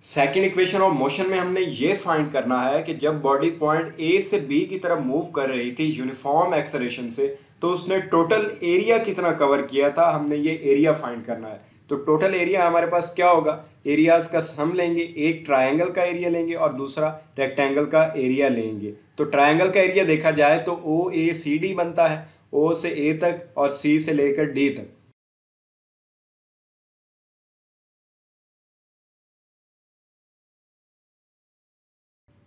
Second equation of motion में हमने ये फाइंड करना है कि जब बॉडी पॉइंट ए से बी की तरफ मूव कर रही थी यूनिफॉर्म एक्सेलरेशन से, तो उसने टोटल एरिया कितना कवर किया था। हमने ये एरिया फाइंड करना है। तो टोटल एरिया हमारे पास क्या होगा, एरियाज का सम लेंगे, एक ट्रायंगल का एरिया लेंगे और दूसरा रेक्टेंगल का एरिया लेंगे। तो ट्रायंगल का एरिया देखा जाए तो ओ ए सी डी बनता है, ओ से ए तक और सी से लेकर डी तक।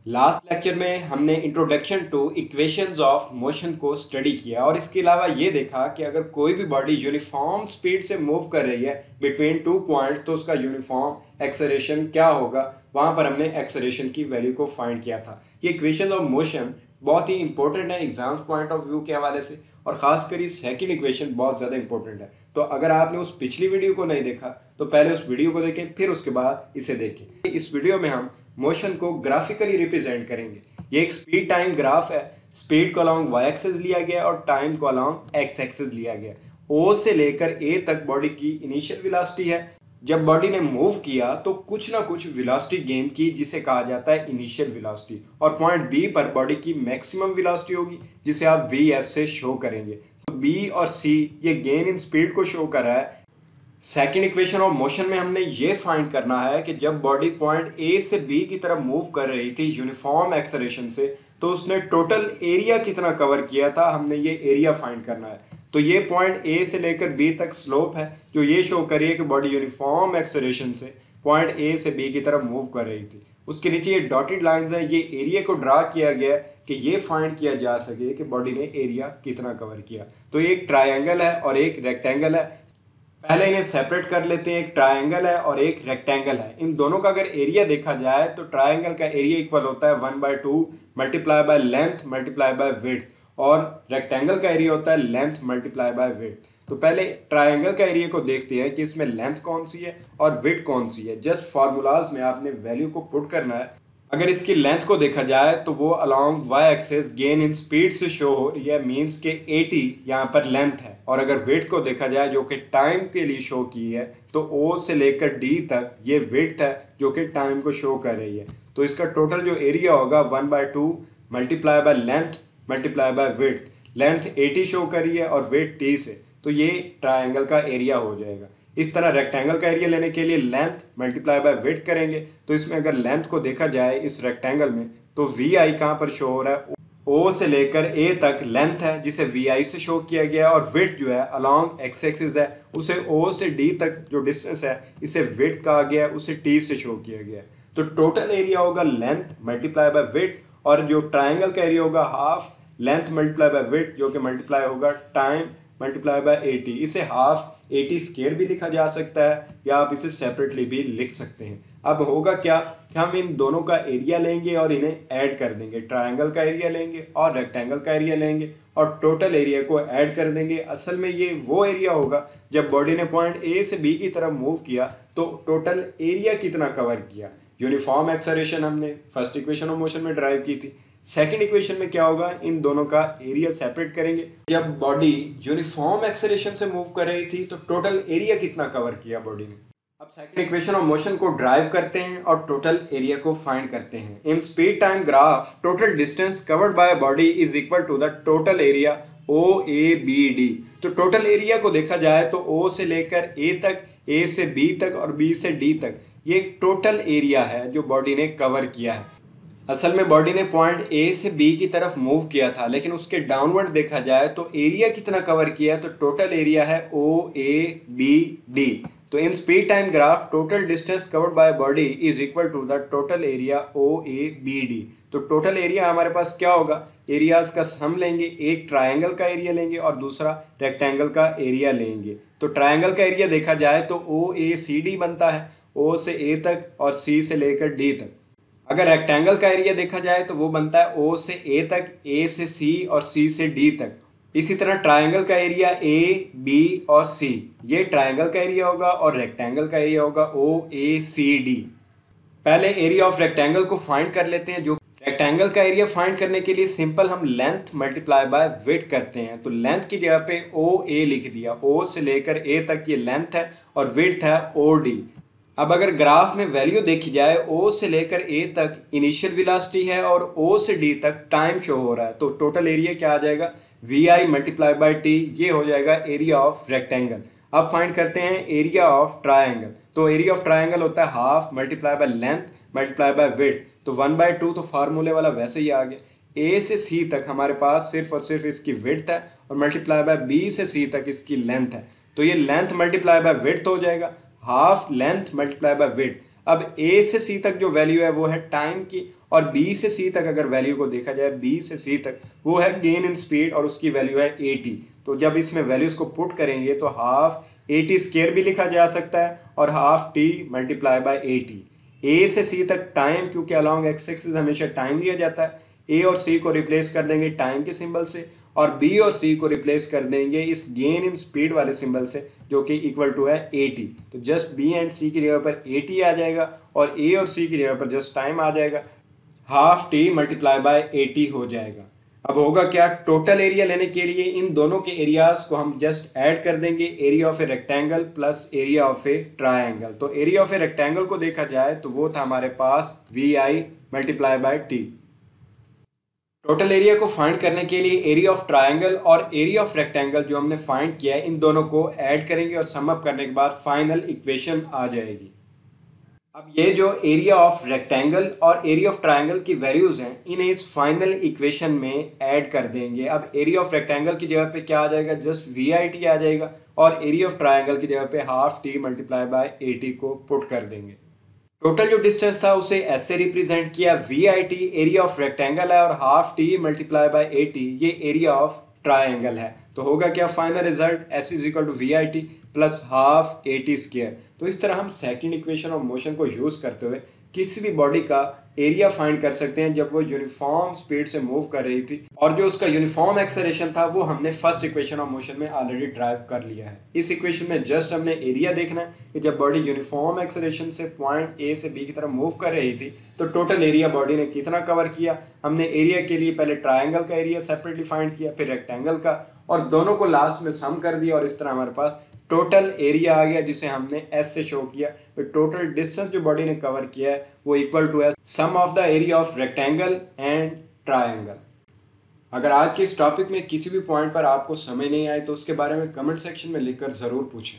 लास्ट लेक्चर में हमने introduction two equations of motion को स्टडी किया और इसके अलावा ये देखा कि अगर कोई भी बॉडी यूनिफॉर्म स्पीड से मूव कर रही है बिटवीन टू पॉइंट्स तो उसका यूनिफॉर्म एक्सेलरेशन क्या होगा। वहाँ पर हमने एक्सेलरेशन की वैल्यू को फाइंड किया था। ये इक्वेशंस ऑफ मोशन बहुत ही इंपॉर्टेंट है एग्जाम्स पॉइंट ऑफ व्यू के हवाले से, और ख़ासकर ये सेकंड इक्वेशन बहुत ज़्यादा इंपॉर्टेंट है। तो अगर आपने उस पिछली वीडियो को नहीं देखा तो पहले उस वीडियो को देखें, फिर उसके बाद इसे देखें। इस वीडियो में हम मोशन को ग्राफिकली रिप्रेजेंट करेंगे। ये एक स्पीड टाइम ग्राफ है। स्पीड को अलॉन्ग वाई एक्सिस लिया गया और टाइम को अलॉन्ग एक्स एक्सिस लिया गया। ओ से लेकर ए तक बॉडी की इनिशियल वेलोसिटी है। जब बॉडी ने मूव किया तो कुछ ना कुछ वेलोसिटी गेन की, जिसे कहा जाता है इनिशियल वेलोसिटी, और पॉइंट बी पर बॉडी की मैक्सिमम वेलोसिटी होगी, जिसे आप वी एफ से शो करेंगे। तो बी और सी ये गेन इन स्पीड को शो कर रहा है। सेकंड इक्वेशन ऑफ मोशन में हमने ये फाइंड करना है कि जब बॉडी पॉइंट ए से बी की तरफ मूव कर रही थी यूनिफॉर्म एक्सेलरेशन से, तो उसने टोटल एरिया कितना कवर किया था। हमने ये एरिया फाइंड करना है। तो ये पॉइंट ए से लेकर बी तक स्लोप है, जो ये शो कर रही है कि बॉडी यूनिफॉर्म एक्सेलरेशन से पॉइंट ए से बी की तरफ मूव कर रही थी। उसके नीचे ये डॉटेड लाइंस हैं, ये एरिया को ड्रा किया गया है कि ये फाइंड किया जा सके कि बॉडी ने एरिया कितना कवर किया। तो एक ट्रायंगल है और एक रेक्टेंगल है। पहले इन्हें सेपरेट कर लेते हैं। एक ट्रायंगल है और एक रेक्टेंगल है। इन दोनों का अगर एरिया देखा जाए तो ट्रायंगल का एरिया इक्वल होता है 1/2 multiply by length multiply by width, और रेक्टेंगल का एरिया होता है लेंथ मल्टीप्लाई बाय विड्थ। तो पहले ट्रायंगल का एरिया को देखते हैं कि इसमें लेंथ कौन सी है और विड्थ कौन सी है। जस्ट फार्मूलाज में आपने वैल्यू को पुट करना है। अगर इसकी लेंथ को देखा जाए तो वो along Y axis gain in speed से शो हो रही है, मीन्स के 80 यहाँ पर लेंथ है। और अगर विड्थ को देखा जाए जो कि टाइम के लिए शो की है, तो ओ से लेकर डी तक ये विड्थ है जो कि टाइम को शो कर रही है। तो इसका टोटल जो एरिया होगा 1/2 multiply by length multiply by width. Length 80 show कर रही है और विड्थ 30 है, तो ये ट्रायंगल का एरिया हो जाएगा। इस तरह रेक्टेंगल का एरिया लेने के लिए लेंथ मल्टीप्लाई बाय विड्थ करेंगे। तो इसमें अगर लेंथ को देखा जाए इस रेक्टेंगल में, तो वी आई कहाँ पर शो हो रहा है, ओ से लेकर ए तक लेंथ है जिसे वी आई से शो किया गया, और विड्थ जो है अलॉन्ग एक्स एक्सिस है, उसे ओ से डी तक जो डिस्टेंस है इसे विड्थ कहा गया, उसे टी से शो किया गया। तो टोटल एरिया होगा लेंथ मल्टीप्लाई बाय विड्थ, और जो ट्राइंगल का एरिया होगा half length multiply by width, जो कि मल्टीप्लाई होगा टाइम मल्टीप्लाई बाय 80। इसे हाफ 80 स्क्वायर भी लिखा जा सकता है, या आप इसे सेपरेटली भी लिख सकते हैं। अब होगा क्या कि हम इन दोनों का एरिया लेंगे और इन्हें ऐड कर देंगे। ट्रायंगल का एरिया लेंगे और रेक्टेंगल का एरिया लेंगे और टोटल एरिया को ऐड कर देंगे। असल में ये वो एरिया होगा जब बॉडी ने पॉइंट ए से बी की तरफ मूव किया तो टोटल एरिया कितना कवर किया। यूनिफॉर्म एक्सेलरेशन हमने फर्स्ट इक्वेशन ऑफ मोशन में ड्राइव की थी। सेकंड इक्वेशन में क्या होगा, इन दोनों का एरिया सेपरेट करेंगे। जब बॉडी यूनिफॉर्म एक्सेलरेशन से मूव कर रही थी तो टोटल एरिया कितना कवर किया बॉडी ने। अब सेकंड इक्वेशन ऑफ मोशन को ड्राइव करते हैं और टोटल एरिया को फाइंड करते हैं। In speed time graph total distance covered by body is equal to the total area O A B D. तो टोटल एरिया को देखा जाए तो ओ से लेकर ए तक, ए से बी तक और बी से डी तक ये टोटल एरिया है जो बॉडी ने कवर किया है। असल में बॉडी ने पॉइंट ए से बी की तरफ मूव किया था, लेकिन उसके डाउनवर्ड देखा जाए तो एरिया कितना कवर किया, तो टोटल एरिया है ओ ए बी डी। तो in speed time graph total distance covered by body is equal to the total area O A B D. तो टोटल एरिया हमारे पास क्या होगा, एरियाज का सम लेंगे, एक ट्रायंगल का एरिया लेंगे और दूसरा रेक्टेंगल का एरिया लेंगे। तो ट्रायंगल का एरिया देखा जाए तो ओ ए सी डी बनता है, ओ से ए तक और सी से लेकर डी तक। अगर रेक्टेंगल का एरिया देखा जाए तो वो बनता है ओ से ए तक, ए से सी और सी से डी तक। इसी तरह ट्रायंगल का एरिया ए बी और सी, ये ट्रायंगल का एरिया होगा, और रेक्टेंगल का एरिया होगा ओ ए सी डी। पहले एरिया ऑफ रेक्टेंगल को फाइंड कर लेते हैं। जो रेक्टेंगल का एरिया फाइंड करने के लिए सिंपल हम लेंथ मल्टीप्लाई बाय विड्थ करते हैं। तो लेंथ की जगह पे ओ ए लिख दिया, ओ से लेकर ए तक ये लेंथ है और विड्थ है ओ डी। अब अगर ग्राफ में वैल्यू देखी जाए, ओ से लेकर ए तक इनिशियल वेलोसिटी है और ओ से डी तक टाइम शो हो रहा है, तो टोटल एरिया क्या आ जाएगा, V I multiply by T, ये हो जाएगा एरिया ऑफ रेक्टेंगल। अब फाइंड करते हैं एरिया ऑफ ट्राइंगल। तो एरिया ऑफ ट्राइंगल होता है half multiply by length multiply by width, तो 1/2 तो फार्मूले वाला वैसे ही आ गया। ए से सी तक हमारे पास सिर्फ और सिर्फ इसकी विड्थ है और मल्टीप्लाई बाय बी से सी तक इसकी लेंथ है, तो ये लेंथ मल्टीप्लाई बाय विड्थ हो जाएगा, half length multiply by width. अब ए से सी तक जो वैल्यू है वो है टाइम की, और बी से सी तक अगर वैल्यू को देखा जाए, बी से सी तक वो है गेन इन स्पीड और उसकी वैल्यू है 80। तो जब इसमें वैल्यूज को पुट करेंगे तो हाफ 80 स्क्वायर भी लिखा जा सकता है और हाफ टी मल्टीप्लाई बाय 80। ए से सी तक टाइम, क्योंकि अलॉन्ग एक्स एक्सिस हमेशा टाइम लिया जाता है, ए और सी को रिप्लेस कर देंगे टाइम के सिंबल से और बी और सी को रिप्लेस कर देंगे इस गेन इन स्पीड वाले सिंबल से, जो कि इक्वल टू है 80। तो जस्ट बी एंड सी की जगह पर 80 आ जाएगा और ए और सी की जगह पर जस्ट टाइम आ जाएगा, हाफ टी मल्टीप्लाई बाय 80 हो जाएगा। अब होगा क्या, टोटल एरिया लेने के लिए इन दोनों के एरियाज को हम जस्ट ऐड कर देंगे, area of a rectangle plus area of a triangle. तो एरिया ऑफ ए रेक्टेंगल को देखा जाए तो वो था हमारे पास V I multiply by T. Total area को फाइंड करने के लिए एरिया ऑफ ट्राइंगल और एरिया ऑफ रेक्टेंगल जो हमने फाइंड किया है, इन दोनों को ऐड करेंगे और सम अप करने के बाद फाइनल इक्वेशन आ जाएगी। अब ये जो एरिया ऑफ रेक्टेंगल और एरिया ऑफ ट्राइंगल की वैल्यूज हैं, इन्हें इस फाइनल इक्वेशन में ऐड कर देंगे। अब एरिया ऑफ रेक्टेंगल की जगह पे क्या आ जाएगा, जस्ट वी आई टी आ जाएगा और एरिया ऑफ ट्राइंगल की जगह पे हाफ टी मल्टीप्लाई बाय 80 को पुट कर देंगे। टोटल जो डिस्टेंस था उसे ऐसे रिप्रेजेंट किया, V I T area of rectangle है और हाफ टी मल्टीप्लाई बाय 80 ये एरिया ऑफ ट्राइंगल है। तो होगा क्या, final result S is equal to V I T plus half 80 square. तो इस तरह हम सेकंड इक्वेशन ऑफ मोशन को यूज करते हुए किसी भी बॉडी का एरिया फाइंड कर सकते हैं जब वो यूनिफॉर्म स्पीड से मूव कर रही थी, और जो उसका यूनिफॉर्म एक्सेलरेशन था वो हमने फर्स्ट इक्वेशन ऑफ मोशन में ऑलरेडी ड्राइव कर लिया है। इस इक्वेशन में जस्ट हमने एरिया देखना है कि जब बॉडी यूनिफॉर्म एक्सेलरेशन से पॉइंट ए से बी की तरफ मूव कर रही थी तो टोटल एरिया बॉडी ने कितना कवर किया। हमने एरिया के लिए पहले ट्राइंगल का एरिया सेपरेटली फाइंड किया, फिर रेक्टेंगल का, और दोनों को लास्ट में सम कर दिया और इस तरह हमारे पास टोटल एरिया आ गया जिसे हमने एस से शो किया। तो टोटल डिस्टेंस जो बॉडी ने कवर किया है वो equal to as sum of the area of rectangle and triangle. अगर आज के इस टॉपिक में किसी भी पॉइंट पर आपको समझ नहीं आए तो उसके बारे में कमेंट सेक्शन में लिखकर ज़रूर पूछें।